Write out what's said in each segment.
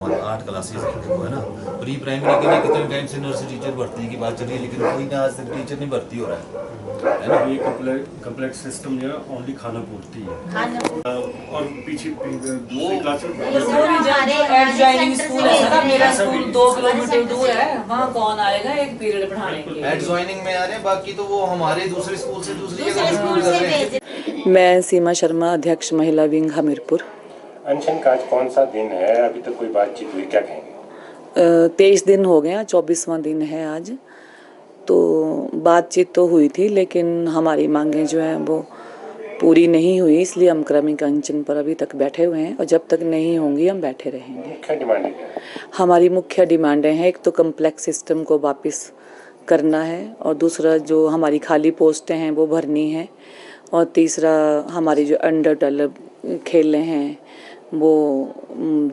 8 classes है ना। Pre primary के लिए कितने टाइम से नर्सरी टीचर भर्ती की बात चल रही है, लेकिन कोई ना आज तक टीचर नहीं भर्ती हो रहा है ना। ये कम्प्लेक्स सिस्टम जो है ओनली खाना पूर्ति है और पीछे दूसरी क्लास एडजॉइनिंग स्कूल है ना, मेरा स्कूल 2 किलोमीटर दूर है, वहाँ कौन आएगा एक पीरियड पढ़ाने के लिए। एडजॉइनिंग में आ रहे हैं, बाकी तो वो हमारे दूसरे स्कूल से दूसरी जगह स्कूल कर रहे हैं। मैं सीमा शर्मा, अध्यक्ष महिला विंग हमीरपुर। अनशन का आज कौन सा दिन है, अभी तक कोई बातचीत हुई, क्या कहेंगे? 23 दिन हो गए, 24वां दिन है आज। तो बातचीत तो हुई थी, लेकिन हमारी मांगें जो हैं वो पूरी नहीं हुई, इसलिए हम क्रमिक अनशन पर अभी तक बैठे हुए हैं और जब तक नहीं होंगी हम बैठे रहेंगे। मुख्य डिमांड है? हमारी मुख्य डिमांडें हैं, एक तो कम्प्लेक्स सिस्टम को वापस करना है, और दूसरा जो हमारी खाली पोस्टें हैं वो भरनी है, और तीसरा हमारी जो अंडर डेवलप खेलें हैं वो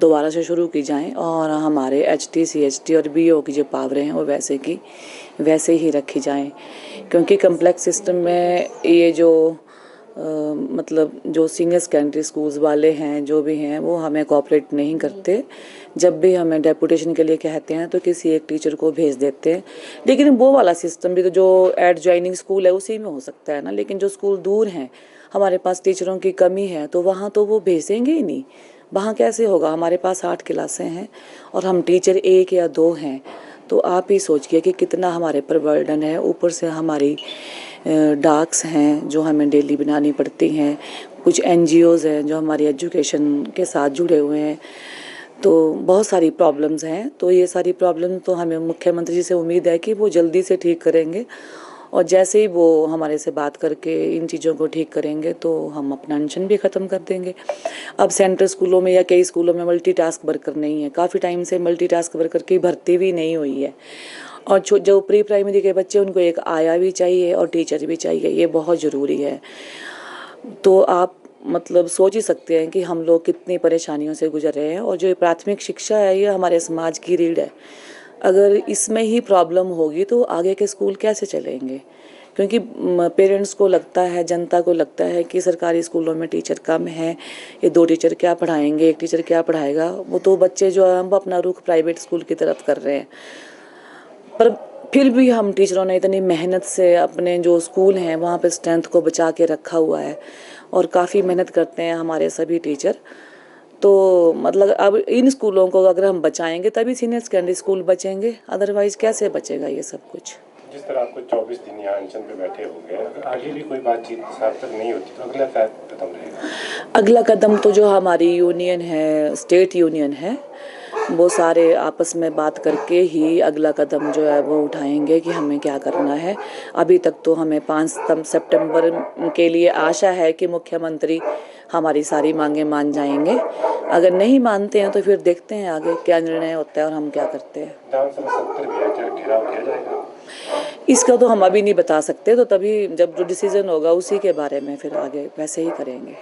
दोबारा से शुरू की जाएं, और हमारे HT CHT और BO की जो पावरें हैं वो वैसे ही रखी जाएं। क्योंकि कम्प्लेक्स सिस्टम में ये जो मतलब जो सीनियर सेकेंडरी स्कूल्स वाले हैं जो भी हैं वो हमें कोऑपरेट नहीं करते। जब भी हमें डेपुटेशन के लिए कहते हैं तो किसी एक टीचर को भेज देते हैं, लेकिन वो वाला सिस्टम भी तो जो एडजॉइनिंग स्कूल है उसी में हो सकता है ना। लेकिन जो स्कूल दूर हैं, हमारे पास टीचरों की कमी है, तो वहाँ तो वो भेजेंगे ही नहीं। वहाँ कैसे होगा? हमारे पास 8 क्लासें हैं और हम टीचर 1 या 2 हैं, तो आप ही सोचिए कि कितना हमारे पर बर्डन है। ऊपर से हमारी डाक्स हैं जो हमें डेली बनानी पड़ती हैं, कुछ NGOs हैं जो हमारी एजुकेशन के साथ जुड़े हुए हैं, तो बहुत सारी प्रॉब्लम्स हैं। तो ये सारी प्रॉब्लम तो हमें मुख्यमंत्री जी से उम्मीद है कि वो जल्दी से ठीक करेंगे, और जैसे ही वो हमारे से बात करके इन चीज़ों को ठीक करेंगे तो हम अपना अनशन भी ख़त्म कर देंगे। अब सेंट्रल स्कूलों में या कई स्कूलों में मल्टीटास्क वर्कर नहीं है, काफ़ी टाइम से मल्टीटास्क वर्कर की भर्ती भी नहीं हुई है, और जो प्री प्राइमरी के बच्चे उनको एक आया भी चाहिए और टीचर भी चाहिए, ये बहुत ज़रूरी है। तो आप मतलब सोच ही सकते हैं कि हम लोग कितनी परेशानियों से गुजर रहे हैं, और जो प्राथमिक शिक्षा है ये हमारे समाज की रीढ़ है। अगर इसमें ही प्रॉब्लम होगी तो आगे के स्कूल कैसे चलेंगे? क्योंकि पेरेंट्स को लगता है, जनता को लगता है कि सरकारी स्कूलों में टीचर कम है, ये 2 टीचर क्या पढ़ाएंगे, 1 टीचर क्या पढ़ाएगा। वो तो बच्चे जो है वो अपना रुख प्राइवेट स्कूल की तरफ कर रहे हैं। पर फिर भी हम टीचरों ने इतनी मेहनत से अपने जो स्कूल हैं वहाँ पे स्ट्रेंथ को बचा के रखा हुआ है, और काफ़ी मेहनत करते हैं हमारे सभी टीचर। तो मतलब अब इन स्कूलों को अगर हम बचाएंगे तभी सीनियर सेकेंडरी स्कूल बचेंगे, अदरवाइज कैसे बचेगा ये सब कुछ। जिस तरह आपको 24 दिन यहाँ अनशन पे बैठे हो गए, अगर आगे भी कोई बातचीत सार्थक नहीं होती तो अगला क्या कदम रहेगा? अगला कदम तो जो हमारी यूनियन है, स्टेट यूनियन है, वो सारे आपस में बात करके ही अगला कदम जो है वो उठाएंगे कि हमें क्या करना है। अभी तक तो हमें 5 सितंबर के लिए आशा है कि मुख्यमंत्री हमारी सारी मांगें मान जाएंगे। अगर नहीं मानते हैं तो फिर देखते हैं आगे क्या निर्णय होता है और हम क्या करते हैं। विधानसभा 70 भी है, क्या घेराव किया जाएगा? इसका तो हम अभी नहीं बता सकते, तो तभी जब जो डिसीजन होगा उसी के बारे में फिर आगे वैसे ही करेंगे।